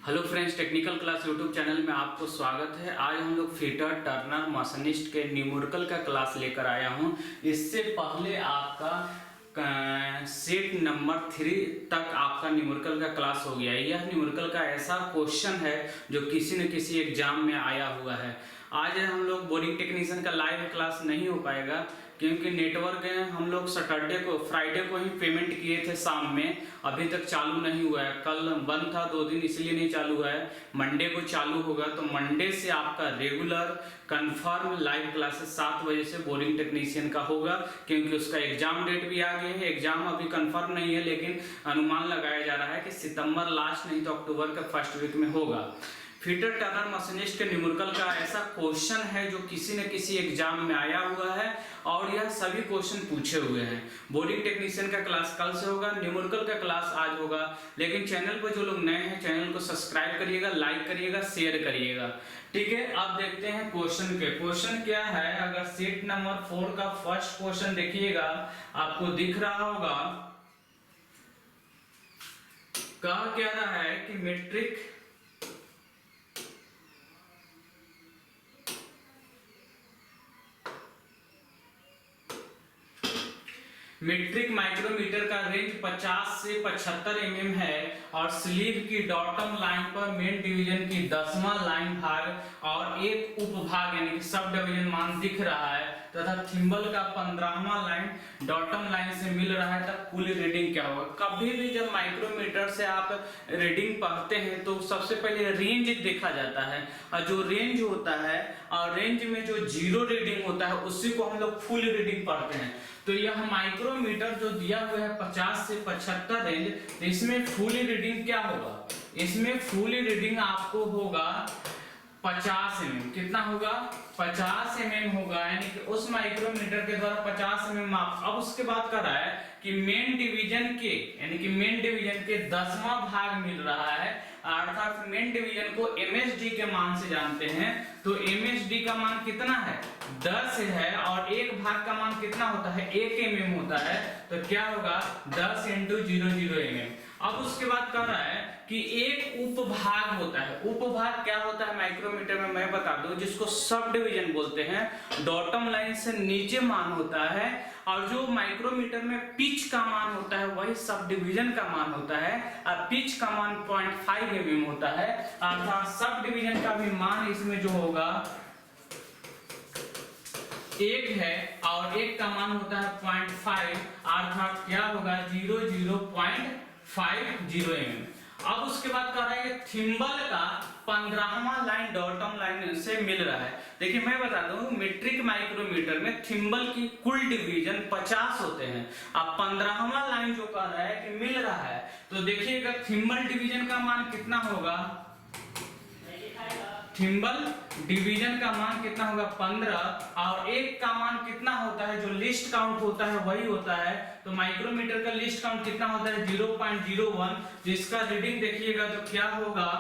Hello friends, technical class YouTube channel में आपको स्वागत है। आज हम लोग फिटर, टर्नर, मशीनिस्ट के न्यूमेरिकल का क्लास लेकर आया हूं। इससे पहले आपका सेट नंबर 3 तक आपका न्यूमेरिकल का क्लास हो गया। यह न्यूमेरिकल का ऐसा क्वेश्चन है जो किसी न किसी एग्जाम में आया हुआ है। आज हम लोग बोरिंग टेक्नीशियन का लाइव क्लास नहीं हो पाएगा क्योंकि नेटवर्क हम लोग फ्राइडे को ही पेमेंट किए थे शाम में, अभी तक चालू नहीं हुआ है। कल बंद था 2 दिन, इसलिए नहीं चालू हुआ है। मंडे को चालू होगा, तो मंडे से आपका रेगुलर कंफर्म लाइव क्लासेस 7 बजे से बोरिंग टेक्नीशियन का होगा, क्योंकि उसका एग्जाम डेट भी आ गया है। एग्जाम अभी कंफर्म नहीं है, लेकिन अनुमान लगाया जा रहा है कि सितंबर लास्ट नहीं तो अक्टूबर के फर्स्ट वीक में होगा। फिटर, टर्नर, मशीनिस्ट के न्यूमेरिकल का ऐसा क्वेश्चन है जो किसी न किसी एग्जाम में आया हुआ है और यह सभी क्वेश्चन पूछे हुए हैं। बोरिंग टेक्नीशियन का क्लास कल से होगा, न्यूमेरिकल का क्लास आज होगा। लेकिन चैनल पर जो लोग नए हैं, चैनल को सब्सक्राइब करिएगा, लाइक करिएगा, शेयर करिएगा। ठीक है, अब देखते हैं क्वेश्चन के। क्वेश्चन क्या है, अगर सेट नंबर 4 का फर्स्ट क्वेश्चन देखिएगा, आपको दिख रहा होगा। कहा क्या रहा है कि मीट्रिक माइक्रोमीटर का रेंज 50 से 75 mm है और स्लीव की डॉटम लाइन पर मेन डिवीजन की 10वां लाइन भाग और एक उपभाग यानी कि सब डिवीजन मान दिख रहा है तथा थिम्बल का 15वां लाइन डॉटम लाइन से मिल रहा है, तब कुल रीडिंग क्या होगा। कभी भी जब माइक्रोमीटर से आप रीडिंग पढ़ते हैं तो सबसे पहले रेंज देखा जाता है, और जो रेंज होता है और रेंज में जो जीरो रीडिंग होता है उसी को हम लोग फुल रीडिंग पढ़ते हैं। तो यह माइक्रोमीटर जो दिया हुआ है 50 से 75 रेंज, तो इसमें फुल रीडिंग क्या होगा, इसमें फुल रीडिंग आपको होगा 50 mm। कितना होगा, 50 mm होगा, यानी कि उस माइक्रोमीटर के द्वारा 50 mm माप। अब उसके बाद कर रहा है कि मेन डिवीजन के यानी कि मेन डिवीजन के 10वां भाग मिल रहा है, अर्थात मेन डिवीजन को MSD के मान से जानते हैं। तो MSD का मान कितना है, 10 है, और एक भाग का मान कितना होता है, 1 mm होता है। तो क्या होगा, 10 × 00 mm। अब उसके बाद कह रहा है कि एक उपभाग होता है। उपभाग क्या होता है माइक्रोमीटर में, मैं बता दूं, जिसको सब डिवीजन बोलते हैं। डॉटम लाइन से नीचे मान होता है, और जो माइक्रोमीटर में पिच का मान होता है वही सब डिवीजन का मान होता है, और पिच का मान 0.5 mm होता है, अर्थात सब डिवीजन का भी मान इसमें जो होगा 1 है और 1 का मान होता है 0.5, अर्थात क्या होगा 00.50 mm। अब उसके बाद कह रहा है कि थिम्बल का 15वां लाइन डॉटम लाइन से मिल रहा है। देखिए मैं बता दूं, मीट्रिक माइक्रोमीटर में थिम्बल की कुल डिवीजन 50 होते हैं। अब 15वां लाइन जो कह रहा है कि मिल रहा है, तो देखिएगा थिम्बल डिवीजन का मान कितना होगा, थिम्बल डिवीजन का मान कितना होगा 15, और एक का मान कितना होता है, जो लिस्ट काउंट होता है वही होता है। तो माइक्रोमीटर का लिस्ट काउंट कितना होता है 0.01, जिसका रीडिंग देखिएगा तो क्या होगा,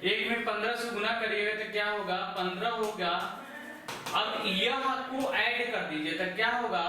1 में 15 से गुना करिएगा तो क्या होगा 15 होगा। अब यह को ऐड कर दीजिए तो क्या होगा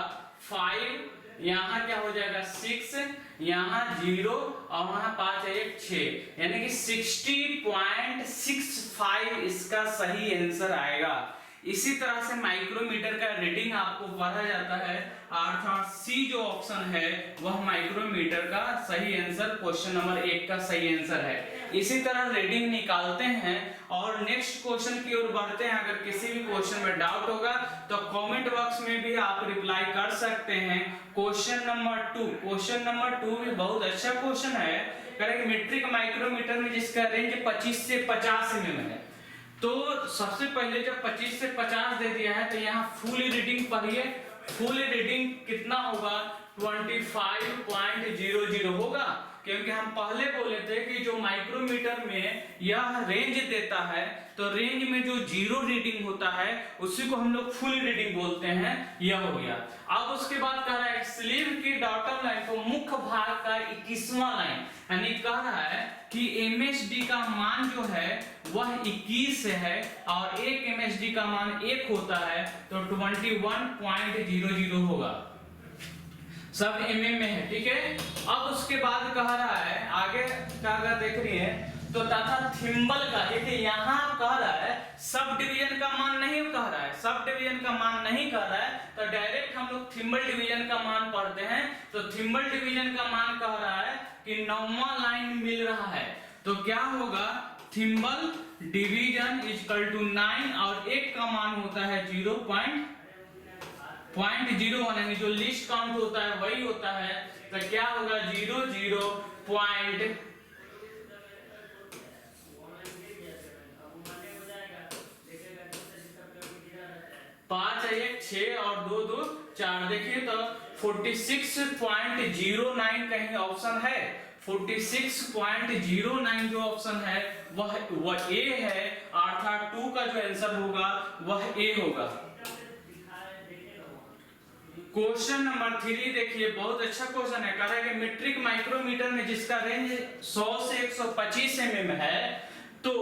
5, यहाँ क्या हो जाएगा 6, यहाँ 0 और वहां 5 है 1 6, यानी कि 60.65 इसका सही आंसर आएगा। इसी तरह से माइक्रोमीटर का रीडिंग आपको पढ़ा जाता है, अर्थात सी जो ऑप्शन है वह माइक्रोमीटर का सही आंसर, क्वेश्चन नंबर 1 का सही आंसर है। इसी तरह रीडिंग निकालते हैं और नेक्स्ट क्वेश्चन की ओर बढ़ते हैं। अगर किसी भी क्वेश्चन में डाउट होगा तो कमेंट बॉक्स में भी आप रिप्लाई कर सकते हैं। क्वेश्चन नंबर 2, क्वेश्चन नंबर 2 भी बहुत अच्छा क्वेश्चन है। करेंगे मीट्रिक माइक्रोमीटर में जिसका रेंज 25 से 50 mm है, तो सबसे पहले जब 25 से 50 दे दिया है तो यहाँ फुल रीडिंग पढ़िए। फुल रीडिंग कितना होगा 25.00 होगा, क्योंकि हम पहले बोले थे कि जो माइक्रोमीटर में यह रेंज देता है तो रेंज में जो जीरो रीडिंग होता है उसी को हम लोग फुल रीडिंग बोलते हैं। यह हो गया। अब उसके बाद कह रहा है स्लीव की डॉटम लाइन को मुख्य भाग का 21वां लाइन, यानी कह रहा है कि MSD का मान जो है वह 21 है और एक MSD का मान 1 होता है, तो 21.00 होगा। सब mm में है, ठीक है। अब उसके बाद कह रहा है आगे क्या देख रही है तो तथा थिम्बल का, देखिए यहाँ कह रहा है सब डिवीजन का मान नहीं कह रहा है, सब डिवीजन का मान नहीं कह रहा है, तो डायरेक्ट हम लोग थिम्बल डिवीजन का मान पढ़ते हैं। तो थिम्बल डिवीजन का मान कह रहा है कि 9वां लाइन मिल रहा है, तो क्या होगा, थिम्बल डिवीजन इक्वल टू 9 और एक का मान होता है 0.01, यानी जो लिस्ट काउंट होता है वही होता है, तो क्या होगा 0.0 5 1 6 और 2 2 4। देखिए तो 46.09 कहीं ऑप्शन है, 46.09 जो ऑप्शन है वह ए है, अर्थात 2 का जो आंसर होगा वह ए होगा। क्वेश्चन नंबर 3 देखिए, बहुत अच्छा क्वेश्चन है, कह रहा है कि मीट्रिक माइक्रोमीटर में जिसका रेंज 100 से 125 mm है, तो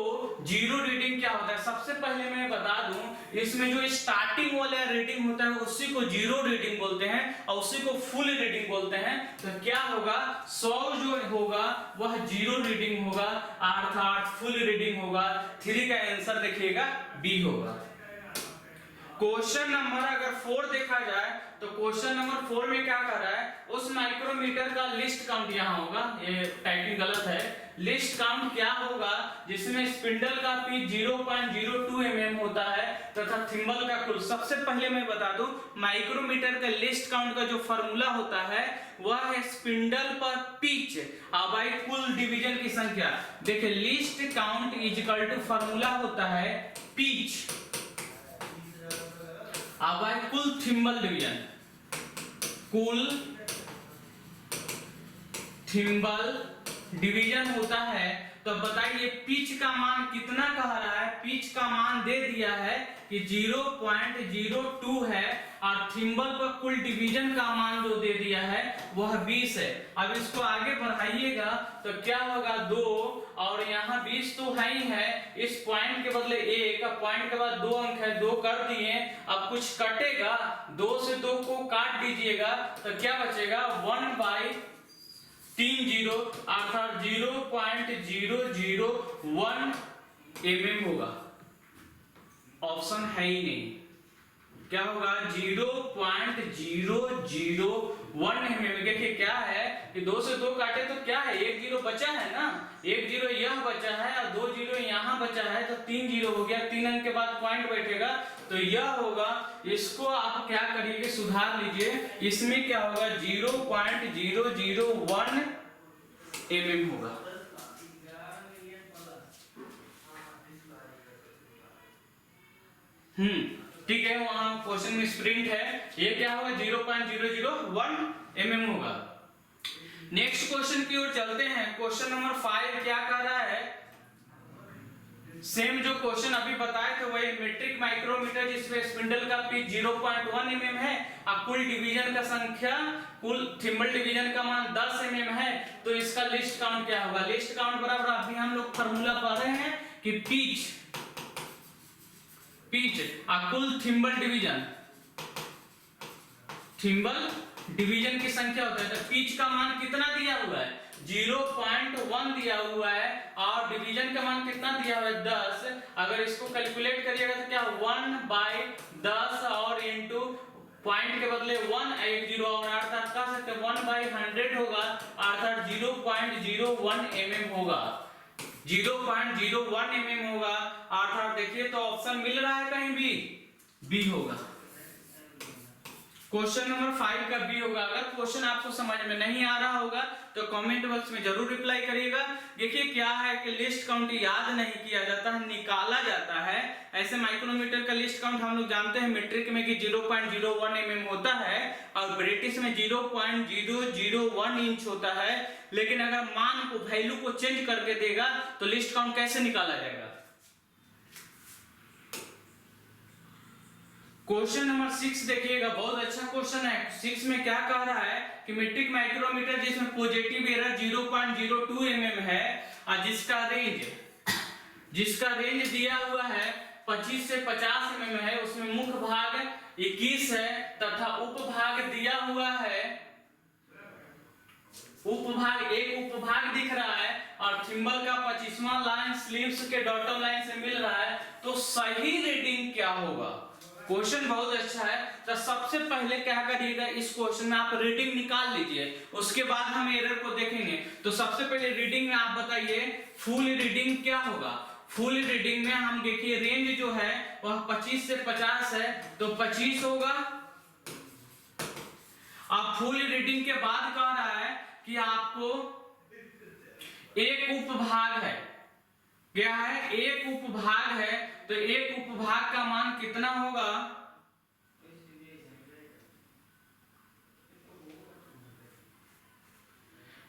जीरो रीडिंग क्या होता है। सबसे पहले मैं बता दूं, इसमें जो स्टार्टिंग वाला रीडिंग होता है उसी को जीरो रीडिंग बोलते हैं और उसी को फुल रीडिंग बोलते हैं। तो क्या होगा, 100 जो होगा वह जीरो रीडिंग होगा, अर्थात फुल रीडिंग होगा। 3 का आंसर देखिएगा बी होगा। क्वेश्चन नंबर अगर 4 देखा जाए तो क्वेश्चन नंबर 4 में क्या कर रहा है, उस माइक्रोमीटर का लिस्ट काउंट यहाँ होगा, ये टाइपिंग गलत है, लिस्ट काउंट क्या होगा जिसमें स्पिंडल का पिच 0.02 mm होता है तथा थिम्बल का कुल। सबसे पहले मैं बता दूं, माइक्रोमीटर का लिस्ट काउंट का जो फार्मूला होता है वह है स्पिंडल पर पिच बाई कुल डिवीजन की संख्या। देखिए least count is equal to formula होता है पिच बाई कुल थिम्बल डिवीजन, कुल थिम्बल डिवीजन होता है। तो बताइए पिच का मान कितना कह रहा है, पिच का मान दे दिया है कि 0.02 है और थिम्बल पर कुल डिवीजन का मान जो दे दिया है वह 20 है। अब इसको आगे बढ़ाइएगा तो क्या होगा 2 और यहाँ 20 तो है ही है, इस पॉइंट के बदले 1, पॉइंट के बाद 2 अंक है, 2 कर दिए, अब कुछ कटेगा, 2 से 2 को काट दीजिएगा तो क्या बचेगा 1/30 अर्थात 0.001 mm होगा। ऑप्शन है ही नहीं, क्या होगा 0.001 mm। देखिए क्या है कि 2 से 2 काटे तो क्या है, 1 0 बचा है ना, 1 0 यह बचा है और 2 0 यहाँ बचा है, तो 3 0 हो गया, 3 अंक के बाद पॉइंट बैठेगा तो यह होगा। इसको आप क्या करिए सुधार लीजिए, इसमें क्या होगा 0.001 mm होगा। ठीक है, वहां क्वेश्चन में स्प्रिंट है, ये क्या होगा 0.001 mm होगा। नेक्स्ट क्वेश्चन की ओर चलते हैं। क्वेश्चन नंबर 5 क्या कर रहा है, सेम जो क्वेश्चन अभी बताए थे वही मीट्रिक माइक्रोमीटर जिसमें स्पिंडल का पिच 0.1 mm है और कुल डिवीजन का संख्या, कुल थिम्बल डिवीजन का मान 10 mm है, तो इसका लिस्ट काउंट क्या होगा। लिस्ट काउंट बराबर अभी हम लोग फार्मूला पढ़ रहे हैं कि पिच कुल थिम्बल डिवीजन की संख्या होता है। तो पिच का मान कितना दिया हुआ है 0.1 दिया हुआ है और डिवीजन का मान कितना दिया हुआ है 10। अगर इसको कैलकुलेट करिएगा तो क्या 1/10 और इंटू पॉइंट के बदले 1 1 0 और अर्थात कह सकते 1/100 होगा, अर्थात 0.01 mm होगा, 0.01 mm होगा। अर्थात देखिए तो ऑप्शन मिल रहा है कहीं भी, बी होगा। क्वेश्चन नंबर 5 का बी होगा। अगर क्वेश्चन आपको समझ में नहीं आ रहा होगा तो कमेंट बॉक्स में जरूर रिप्लाई करिएगा। देखिए क्या है कि लिस्ट काउंट याद नहीं किया जाता है, निकाला जाता है। ऐसे माइक्रोमीटर का लिस्ट काउंट हम लोग जानते हैं मीट्रिक में कि 0.01 mm होता है और ब्रिटिश में 0.001 इंच होता है। लेकिन अगर मान को वैल्यू को चेंज करके देगा तो लिस्ट काउंट कैसे निकाला जाएगा। क्वेश्चन नंबर 6 देखिएगा, बहुत अच्छा क्वेश्चन है। 6 में क्या कह रहा है कि मीट्रिक माइक्रोमीटर जिसमें पॉजिटिव एरर 0.02 mm है और जिसका रेंज दिया हुआ है 25 से 50 mm है, उसमें मुख्य भाग 21 है तथा उपभाग दिया हुआ है, उपभाग दिख रहा है और थिम्बल का 25वां लाइन स्लीव्स के डॉटम लाइन से मिल रहा है, तो सही रीडिंग क्या होगा? क्वेश्चन बहुत अच्छा है। तो सबसे पहले क्या करिएगा, इस क्वेश्चन में आप रीडिंग निकाल लीजिए, उसके बाद हम एरर को देखेंगे। तो सबसे पहले रीडिंग में आप बताइए फुल रीडिंग क्या होगा। फुल रीडिंग में हम देखिए रेंज जो है वह 25 से 50 है, तो 25 होगा। अब फुल रीडिंग के बाद कह रहा है कि आपको एक उपभाग है, क्या है? एक उपभाग है, तो एक उपभाग का मान कितना होगा?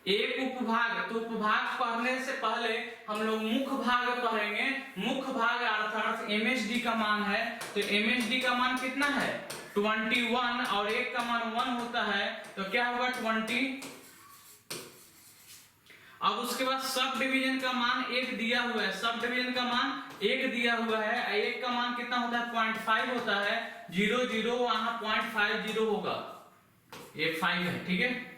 एक उपभाग, तो उपभाग पढ़ने से पहले हम लोग मुख्य भाग पढ़ेंगे। मुख्य भाग अर्थात एमएसडी का मान है, तो एमएसडी का मान कितना है? 21, और एक का मान 1 होता है, तो क्या होगा? 20। अब उसके बाद सब डिवीजन का मान 1 दिया हुआ है, सब डिवीजन का मान 1 दिया हुआ है। 1 का मान कितना होता है? 0.5 होता है। 0 0 वहां 0.50 होगा, ये 5 है, ठीक है।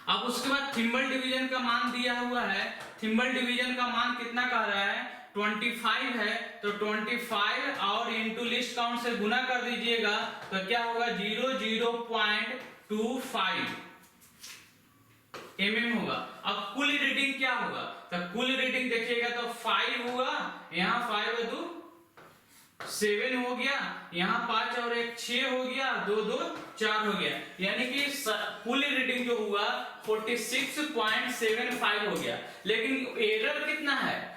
अब उसके बाद थिम्बल डिवीजन का मान दिया हुआ है। थिम्बल डिवीजन का मान कितना कह रहा है? 25 है, तो 25 और इनटू लिस्ट काउंट से गुना कर दीजिएगा, तो क्या होगा? 0.25 mm होगा। अब कुल रीडिंग क्या होगा? तो कुल रीडिंग देखिएगा तो 5 होगा, यहाँ 5 है 2 7 हो गया, यहाँ 5 और 1 6 हो गया, 2 2 4 हो गया, यानी कि कुल रीडिंग जो हुआ 46.75 हो गया। लेकिन एरर कितना है?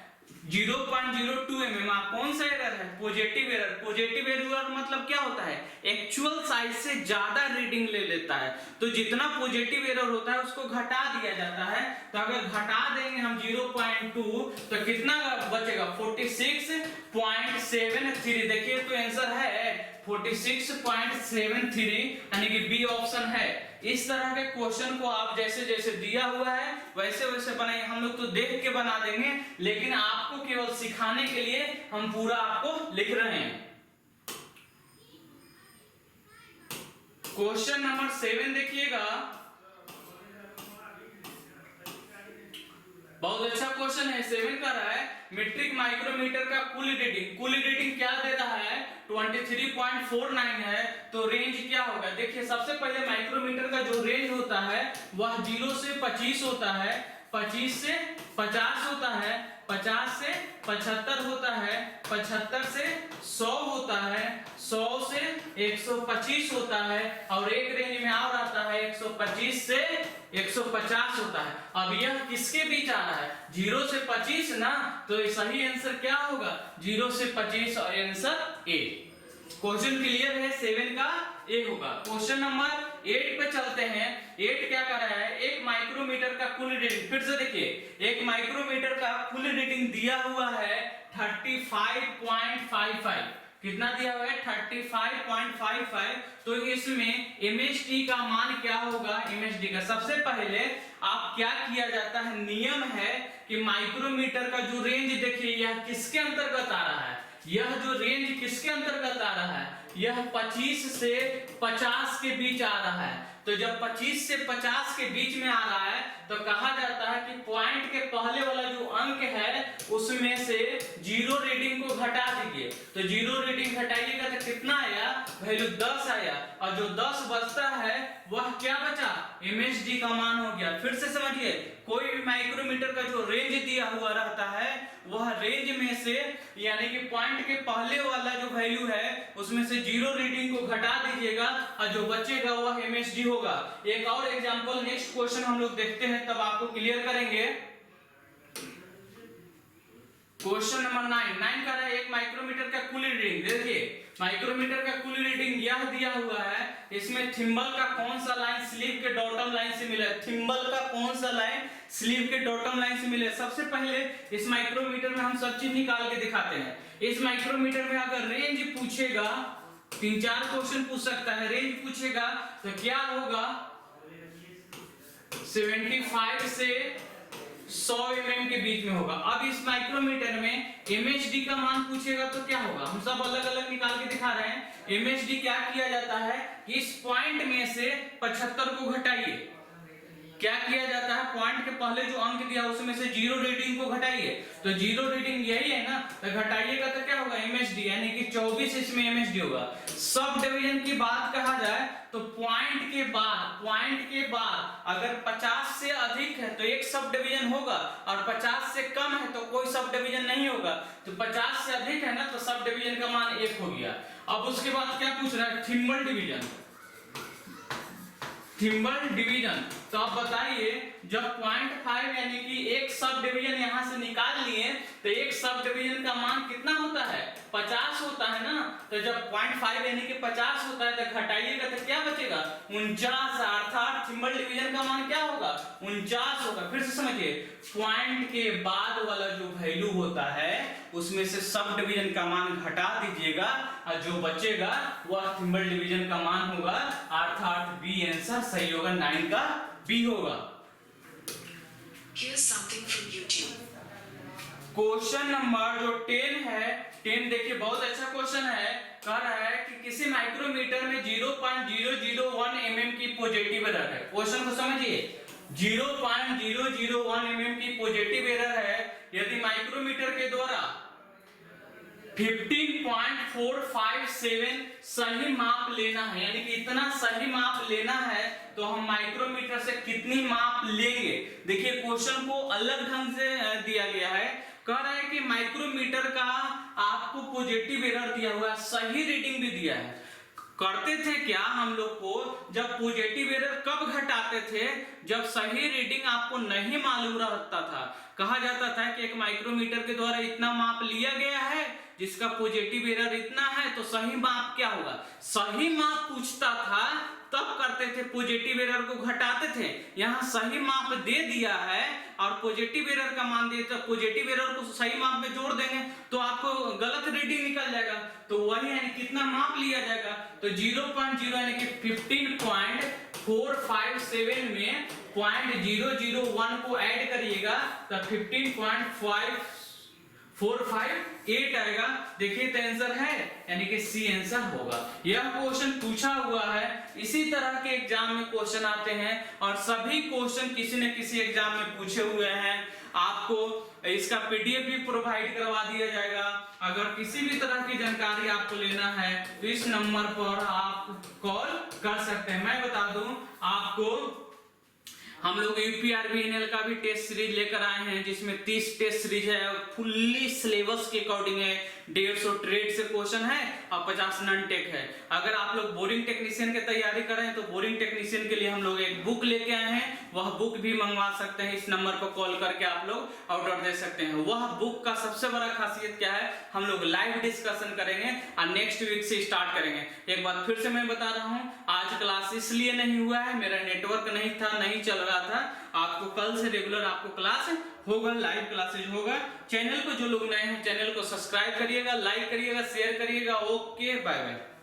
0.02 mm। कौन सा एरर है? Positive error. पॉजिटिव एरर मतलब क्या होता है? एक्चुअल साइज से ज्यादा रीडिंग ले लेता है, तो जितना पॉजिटिव एरर होता है उसको घटा दिया जाता है। तो अगर घटा देंगे हम 0.2 तो कितना बचेगा? 46.73। देखिए तो आंसर है 46.73, यानी कि बी ऑप्शन है। इस तरह के क्वेश्चन को आप जैसे जैसे दिया हुआ है वैसे वैसे बनाइए। हम लोग तो देख के बना देंगे, लेकिन आपको केवल सिखाने के लिए हम पूरा आपको लिख रहे हैं। क्वेश्चन नंबर 7 देखिएगा, बहुत अच्छा क्वेश्चन है। 7 का रहा है मीट्रिक माइक्रोमीटर का कुल रीडिंग। कुल रीडिंग क्या दे रहा है? 23.49 है, तो रेंज क्या होगा? देखिए सबसे पहले माइक्रोमीटर का जो रेंज होता है वह 0 से 25 होता है, 25 से 50 होता है, 50 से 75 होता है, 75 से 100 होता है, 100 से 125 होता है, और एक रेंज में और आता है 125 से 150 होता है। अब यह किसके बीच आ रहा है? 0 से 25 ना, तो सही आंसर क्या होगा? 0 से 25, और आंसर ए। क्वेश्चन क्लियर है? 7 का ए होगा। क्वेश्चन नंबर 8 पे चलते हैं। 8 क्या कर रहा है? एक माइक्रोमीटर का कुल रीडिंग, फिर से देखिए, एक माइक्रोमीटर का कुल रीडिंग दिया हुआ है 35.55। कितना दिया हुआ है? 35.55। तो इसमें एमएसडी का मान क्या होगा? एमएसडी का सबसे पहले आप क्या किया जाता है? नियम है कि माइक्रोमीटर का जो रेंज देखिए यह किसके अंतर्गत आ रहा है? यह जो रेंज किसके अंतर्गत आ रहा है? यह 25 से 50 के बीच आ रहा है। तो जब 25 से 50 के बीच में आ रहा है तो कहा जाता है कि पॉइंट के पहले वाला जो अंक है उसमें से 0 रीडिंग को घटा दीजिए। तो 0 रीडिंग घटाइएगा तो कितना आया? वैल्यू 10 आया, और जो 10 बचता है वह क्या बचा? एमएसडी का मान हो गया। फिर से समझिए, कोई भी माइक्रोमीटर का जो रेंज दिया हुआ रहता है वह रेंज में से, यानी कि पॉइंट के पहले वाला जो वैल्यू है उसमें से 0 रीडिंग को घटा दीजिएगा, और जो बचेगा वह एमएसडी होगा। एक और एग्जांपल नेक्स्ट क्वेश्चन हम लोग देखते हैं, तब आपको क्लियर करेंगे। क्वेश्चन नंबर 9 का है एक माइक्रोमीटर का कुल रीडिंग। देखिए माइक्रोमीटर का कुल रीडिंग यह दिया हुआ है, इसमें थिम्बल का कौन सा लाइन स्लीव के डॉटम लाइन से मिला है? थिम्बल का कौन सा लाइन स्लीव के डॉटम लाइन से मिले? सबसे पहले इस माइक्रोमीटर में हम सब चीज निकाल के दिखाते हैं। इस माइक्रोमीटर में अगर रेंज पूछेगा, 3-4 क्वेश्चन पूछ सकता है, रेंज पूछेगा तो क्या होगा? 75 से 100 mm के बीच में होगा। अब इस माइक्रोमीटर में एमएसडी का मान पूछेगा तो क्या होगा? हम सब अलग अलग निकाल के दिखा रहे हैं। एमएसडी क्या किया जाता है कि इस पॉइंट में से 75 को घटाइए, क्या किया जाता है, पॉइंट के पहले जो अंक दिया उसमें से जीरो रीडिंग को घटाइए, तो जीरो रीडिंग यही है ना, तो घटाइएगा तो क्या होगा MSD, यानी कि 24 इसमें MSD होगा। सब डिवीजन की बात कहा जाए तो पॉइंट के बाद अगर 50 से अधिक है तो एक सब डिवीजन होगा, और 50 से कम है तो कोई सब डिवीजन नहीं होगा। तो 50 से अधिक है ना तो सब डिवीजन का मान 1 हो गया। अब उसके बाद क्या पूछ रहा है, थिम्बल डिवीजन। थिम्बल डिवीजन, तो आप बताइए जब 0.5 यानी कि एक सब डिवीजन यहां से निकाल लिए तो एक सब डिवीजन का मान कितना होता है, 50 होता है ना। तो जब 0.5 यानी कि 50 होता है तो घटाइएगा तो क्या बचेगा, 49, अर्थात थिम्बल डिवीजन का मान क्या होगा, 49 होगा। फिर से समझिए, पॉइंट के बाद वाला जो वैल्यू होता है उसमें से सब डिवीजन का मान घटा दीजिएगा और जो बचेगा वह थिम्बल डिवीजन का मान होगा, अर्थात बी आंसर सही होगा, 9 का बी होगा। Here's something from YouTube. Question number जो 10 है, 10 देखिए बहुत अच्छा क्वेश्चन है। कह रहा है कि किसी माइक्रोमीटर में 0.001 mm की पॉजिटिव एरर है। क्वेश्चन को समझिए, 0.001 mm की पॉजिटिव एरर है यदि माइक्रोमीटर के द्वारा 15.457 सही माप लेना है, यानी कि इतना सही माप लेना है तो हम माइक्रोमीटर से कितनी माप लेंगे। देखिए क्वेश्चन को अलग ढंग से दिया गया है। कह रहा है कि माइक्रोमीटर का आपको पॉजिटिव एरर दिया हुआ है, सही रीडिंग भी दिया है। करते थे क्या हम लोग को, जब पॉजिटिव एरर कब घटाते थे, जब सही रीडिंग आपको नहीं मालूम रहता था। कहा जाता था कि एक माइक्रोमीटर के द्वारा इतना माप लिया गया है जिसका पॉजिटिव एरर इतना है, तो सही माप क्या होगा, सही माप पूछता था तब करते थे, पॉजिटिव एरर को घटाते थे। यहाँ सही माप दे दिया है और पॉजिटिव एरर का मान दिया, तो पॉजिटिव एरर को सही माप में जोड़ देंगे तो आपको गलत रीडिंग निकल जाएगा। तो वही यानी कितना माप लिया जाएगा, तो 0.0 यानी कि 15.457 में 0.001 को ऐड करिएगा तो 15.458 आएगा। देखिए तो आंसर है, यानी कि सी आंसर होगा। यह क्वेश्चन पूछा हुआ है, इसी तरह के एग्जाम में क्वेश्चन आते हैं और सभी क्वेश्चन किसी न किसी एग्जाम में पूछे हुए हैं। आपको इसका पीडीएफ भी प्रोवाइड करवा दिया जाएगा। अगर किसी भी तरह की जानकारी आपको लेना है तो इस नंबर पर आप कॉल कर सकते हैं। मैं बता दूं आपको, हम लोग यूपीआरबीएनएल का भी टेस्ट सीरीज लेकर आए हैं जिसमें 30 टेस्ट सीरीज है, फुल्ली सिलेबस के अकॉर्डिंग है। 150 ट्रेड से क्वेश्चन है और 50 नॉन टेक है। अगर आप लोग बोरिंग टेक्नीशियन की तैयारी करें तो बोरिंग टेक्नीशियन के लिए हम लोग एक बुक लेके आए हैं, वह बुक भी मंगवा सकते हैं। इस नंबर पर कॉल करके आप लोग ऑर्डर दे सकते हैं। वह बुक का सबसे बड़ा खासियत क्या है, हम लोग लाइव डिस्कशन करेंगे और नेक्स्ट वीक से स्टार्ट करेंगे। एक बार फिर से मैं बता रहा हूँ, आज क्लास इसलिए नहीं हुआ है, मेरा नेटवर्क नहीं था, नहीं चल रहा था। आपको कल से रेगुलर आपको क्लास होगा, लाइव क्लासेज होगा। चैनल को जो लोग नए हैं चैनल को सब्सक्राइब करिएगा, लाइक करिएगा, शेयर करिएगा। Okay, bye bye.